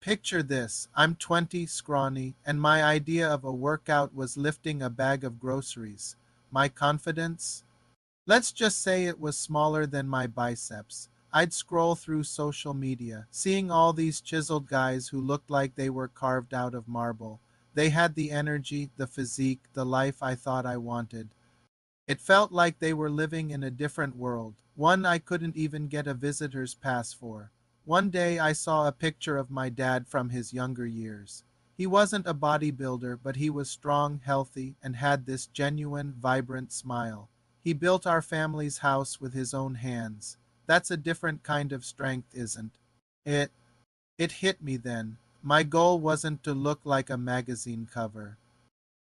Picture this, I'm 20, scrawny, and my idea of a workout was lifting a bag of groceries. My confidence? Let's just say it was smaller than my biceps. I'd scroll through social media, seeing all these chiseled guys who looked like they were carved out of marble. They had the energy, the physique, the life I thought I wanted. It felt like they were living in a different world, one I couldn't even get a visitor's pass for. One day I saw a picture of my dad from his younger years. He wasn't a bodybuilder, but he was strong, healthy, and had this genuine, vibrant smile. He built our family's house with his own hands. That's a different kind of strength, isn't it? It hit me then. My goal wasn't to look like a magazine cover.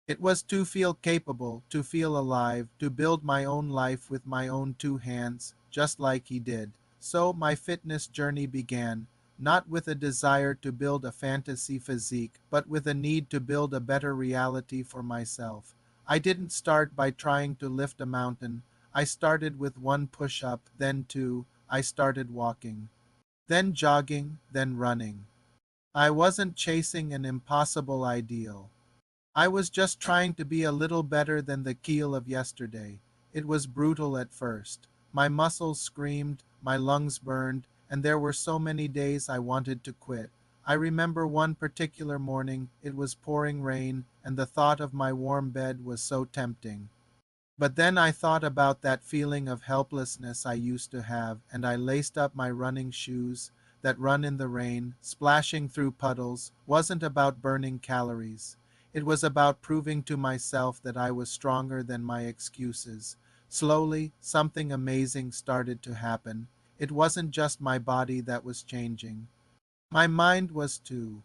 It was to feel capable, to feel alive, to build my own life with my own two hands, just like he did. So my fitness journey began, not with a desire to build a fantasy physique, but with a need to build a better reality for myself. I didn't start by trying to lift a mountain. I started with one push up, then two. I started walking, then jogging, then running. I wasn't chasing an impossible ideal. I was just trying to be a little better than the Keel of yesterday. It was brutal at first. My muscles screamed, my lungs burned, and there were so many days I wanted to quit. I remember one particular morning, it was pouring rain, and the thought of my warm bed was so tempting. But then I thought about that feeling of helplessness I used to have, and I laced up my running shoes. That run in the rain, splashing through puddles, wasn't about burning calories. It was about proving to myself that I was stronger than my excuses. Slowly, something amazing started to happen. It wasn't just my body that was changing. My mind was too.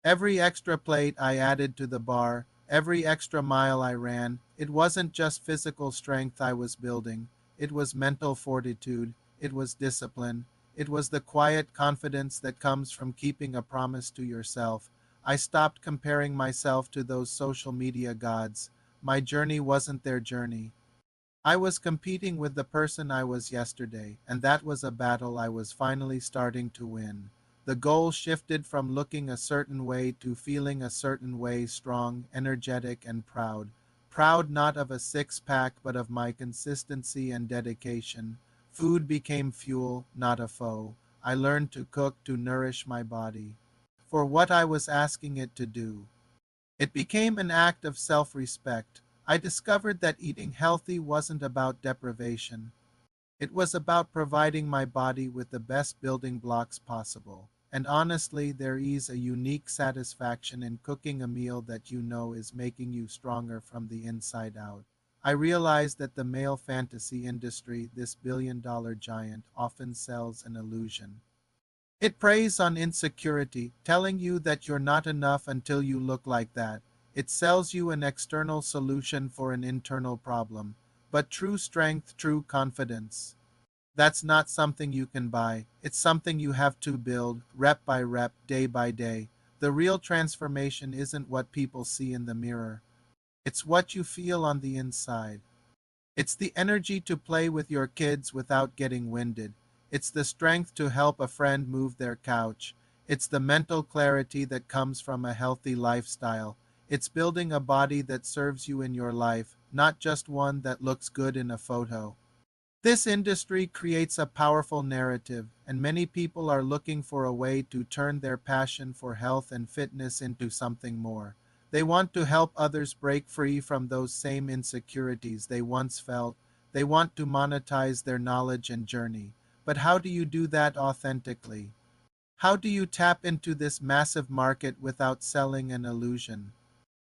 Every extra plate I added to the bar, every extra mile I ran, it wasn't just physical strength I was building. It was mental fortitude. It was discipline. It was the quiet confidence that comes from keeping a promise to yourself. I stopped comparing myself to those social media gods. My journey wasn't their journey. I was competing with the person I was yesterday, and that was a battle I was finally starting to win. The goal shifted from looking a certain way to feeling a certain way, strong, energetic, and proud. Proud not of a six-pack, but of my consistency and dedication. Food became fuel, not a foe. I learned to cook to nourish my body for what I was asking it to do. It became an act of self-respect. I discovered that eating healthy wasn't about deprivation. It was about providing my body with the best building blocks possible. And honestly, there is a unique satisfaction in cooking a meal that you know is making you stronger from the inside out. I realized that the male fantasy industry, this billion-dollar giant, often sells an illusion. It preys on insecurity, telling you that you're not enough until you look like that. It sells you an external solution for an internal problem. But true strength, true confidence, that's not something you can buy. It's something you have to build, rep by rep, day by day. The real transformation isn't what people see in the mirror. It's what you feel on the inside. It's the energy to play with your kids without getting winded. It's the strength to help a friend move their couch. It's the mental clarity that comes from a healthy lifestyle. It's building a body that serves you in your life, not just one that looks good in a photo. This industry creates a powerful narrative, and many people are looking for a way to turn their passion for health and fitness into something more. They want to help others break free from those same insecurities they once felt. They want to monetize their knowledge and journey. But how do you do that authentically? How do you tap into this massive market without selling an illusion?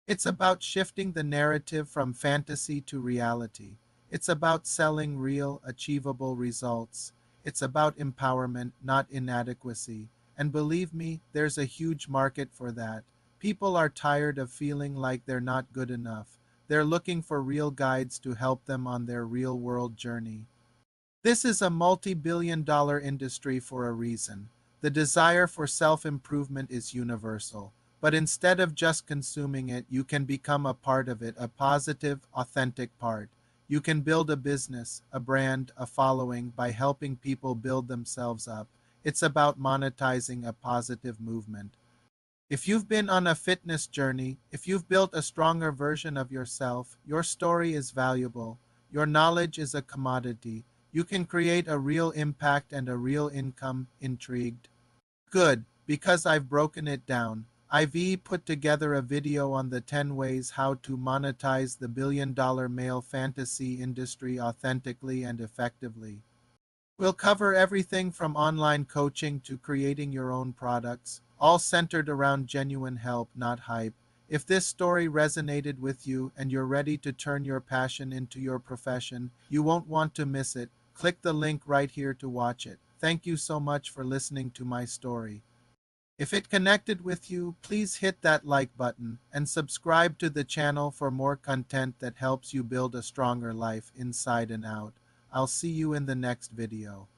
It's about shifting the narrative from fantasy to reality. It's about selling real, achievable results. It's about empowerment, not inadequacy. And believe me, there's a huge market for that. People are tired of feeling like they're not good enough. They're looking for real guides to help them on their real-world journey. This is a multi-billion-dollar industry for a reason. The desire for self-improvement is universal. But instead of just consuming it, you can become a part of it, a positive, authentic part. You can build a business, a brand, a following by helping people build themselves up. It's about monetizing a positive movement. If you've been on a fitness journey, if you've built a stronger version of yourself, your story is valuable. Your knowledge is a commodity. You can create a real impact and a real income. Intrigued? Good, because I've broken it down. I've put together a video on the 10 ways how to monetize the billion-dollar male fantasy industry authentically and effectively. We'll cover everything from online coaching to creating your own products, all centered around genuine help, not hype. If this story resonated with you and you're ready to turn your passion into your profession, you won't want to miss it. Click the link right here to watch it. Thank you so much for listening to my story. If it connected with you, please hit that like button and subscribe to the channel for more content that helps you build a stronger life inside and out. I'll see you in the next video.